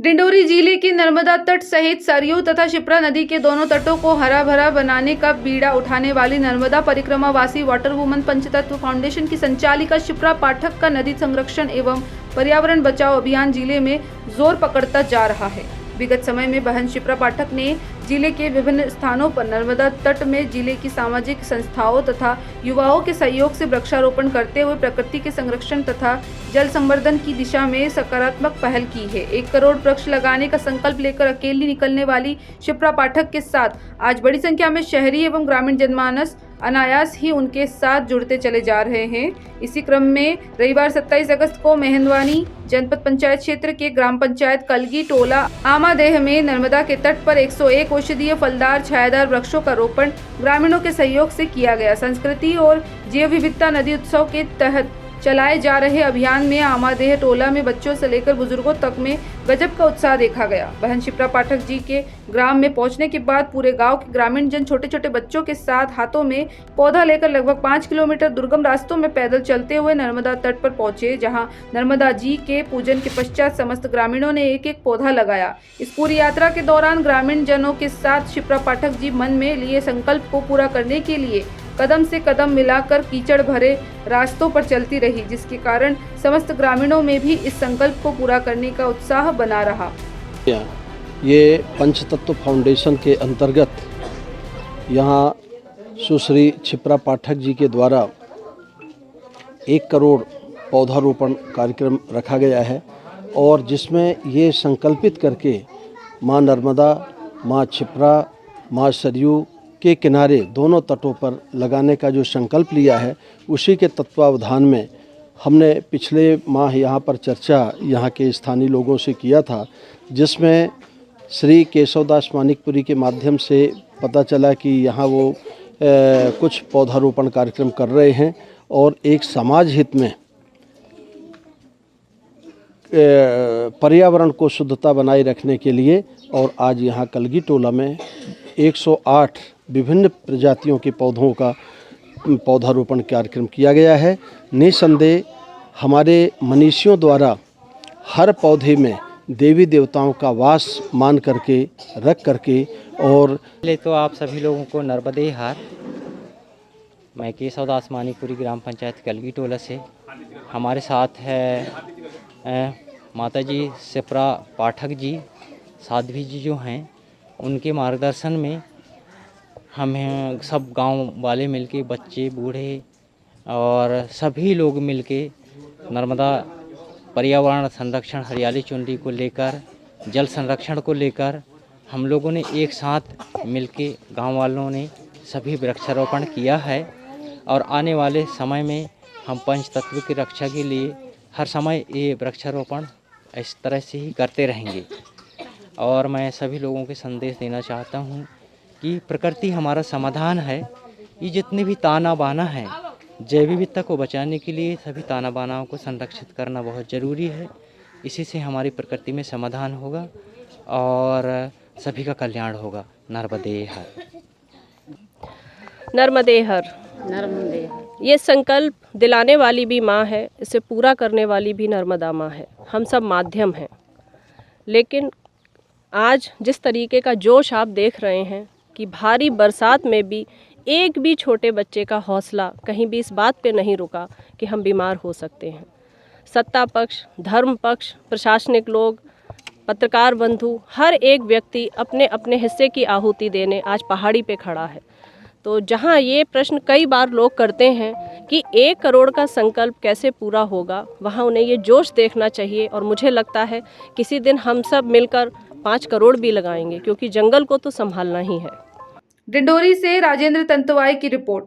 डिंडोरी जिले के नर्मदा तट सहित सरयू तथा शिप्रा नदी के दोनों तटों को हरा भरा बनाने का बीड़ा उठाने वाली नर्मदा परिक्रमा वासी वाटर वुमन पंचतत्व फाउंडेशन की संचालिका शिप्रा पाठक का नदी संरक्षण एवं पर्यावरण बचाओ अभियान जिले में जोर पकड़ता जा रहा है। विगत समय में बहन शिप्रा पाठक ने जिले के विभिन्न स्थानों पर नर्मदा तट में जिले की सामाजिक संस्थाओं तथा युवाओं के सहयोग से वृक्षारोपण करते हुए प्रकृति के संरक्षण तथा जल संवर्धन की दिशा में सकारात्मक पहल की है। 1 करोड़ वृक्ष लगाने का संकल्प लेकर अकेली निकलने वाली शिप्रा पाठक के साथ आज बड़ी संख्या में शहरी एवं ग्रामीण जनमानस अनायास ही उनके साथ जुड़ते चले जा रहे हैं। इसी क्रम में रविवार 27 अगस्त को मेहंदवानी जनपद पंचायत क्षेत्र के ग्राम पंचायत कलगी टोला आमादेह में नर्मदा के तट पर 101 औषधीय फलदार छायादार वृक्षों का रोपण ग्रामीणों के सहयोग से किया गया। संस्कृति और जैव विविधता नदी उत्सव के तहत चलाए जा रहे अभियान में आमादेह टोला में बच्चों से लेकर बुजुर्गों तक में गजब का उत्साह देखा गया। बहन शिप्रा पाठक जी के ग्राम में पहुंचने के बाद पूरे गांव के ग्रामीण जन छोटे छोटे बच्चों के साथ हाथों में पौधा लेकर लगभग 5 किलोमीटर दुर्गम रास्तों में पैदल चलते हुए नर्मदा तट पर पहुंचे, जहां नर्मदा जी के पूजन के पश्चात समस्त ग्रामीणों ने एक एक पौधा लगाया। इस पूरी यात्रा के दौरान ग्रामीण जनों के साथ शिप्रा पाठक जी मन में लिए संकल्प को पूरा करने के लिए कदम से कदम मिलाकर कीचड़ भरे रास्तों पर चलती रही, जिसके कारण समस्त ग्रामीणों में भी इस संकल्प को पूरा करने का उत्साह बना रहा। ये पंचतत्व फाउंडेशन के अंतर्गत यहाँ सुश्री शिप्रा पाठक जी के द्वारा 1 करोड़ पौधारोपण कार्यक्रम रखा गया है और जिसमें ये संकल्पित करके माँ नर्मदा, माँ शिप्रा, माँ सरयू के किनारे दोनों तटों पर लगाने का जो संकल्प लिया है, उसी के तत्वावधान में हमने पिछले माह यहाँ पर चर्चा यहाँ के स्थानीय लोगों से किया था, जिसमें श्री केशवदास मानिकपुरी के माध्यम से पता चला कि यहाँ वो कुछ पौधारोपण कार्यक्रम कर रहे हैं और एक समाज हित में पर्यावरण को शुद्धता बनाए रखने के लिए और आज यहाँ कलगी टोला में 108 विभिन्न प्रजातियों के पौधों का पौधारोपण कार्यक्रम किया गया है। निसंदेह हमारे मनीषियों द्वारा हर पौधे में देवी देवताओं का वास मान करके रख करके और पहले तो आप सभी लोगों को नर्मदे हार। मैं केशवदास मानिकपुरी ग्राम पंचायत कलगी टोला से। हमारे साथ है माता जी शिप्रा पाठक जी, साध्वी जी जो हैं, उनके मार्गदर्शन में हमें सब गांव वाले मिलके, बच्चे बूढ़े और सभी लोग मिलके नर्मदा पर्यावरण संरक्षण, हरियाली चुनरी को लेकर, जल संरक्षण को लेकर हम लोगों ने एक साथ मिलके गांव वालों ने सभी वृक्षारोपण किया है और आने वाले समय में हम पंचतत्व की रक्षा के लिए हर समय ये वृक्षारोपण इस तरह से ही करते रहेंगे। और मैं सभी लोगों के संदेश देना चाहता हूँ कि प्रकृति हमारा समाधान है। ये जितने भी ताना बाना है, जैव विविधता को बचाने के लिए सभी ताना बानाओं को संरक्षित करना बहुत ज़रूरी है। इसी से हमारी प्रकृति में समाधान होगा और सभी का कल्याण होगा। नर्मदे हर। नर्मदे हर। नर्मदे हर। ये संकल्प दिलाने वाली भी माँ है, इसे पूरा करने वाली भी नर्मदा माँ है। हम सब माध्यम हैं, लेकिन आज जिस तरीके का जोश आप देख रहे हैं कि भारी बरसात में भी एक भी छोटे बच्चे का हौसला कहीं भी इस बात पे नहीं रुका कि हम बीमार हो सकते हैं। सत्ता पक्ष, धर्म पक्ष, प्रशासनिक लोग, पत्रकार बंधु, हर एक व्यक्ति अपने अपने हिस्से की आहुति देने आज पहाड़ी पे खड़ा है। तो जहाँ ये प्रश्न कई बार लोग करते हैं कि 1 करोड़ का संकल्प कैसे पूरा होगा, वहाँ उन्हें ये जोश देखना चाहिए। और मुझे लगता है किसी दिन हम सब मिलकर 5 करोड़ भी लगाएंगे, क्योंकि जंगल को तो संभालना ही है। डिंडोरी से राजेंद्र तंतवाई की रिपोर्ट।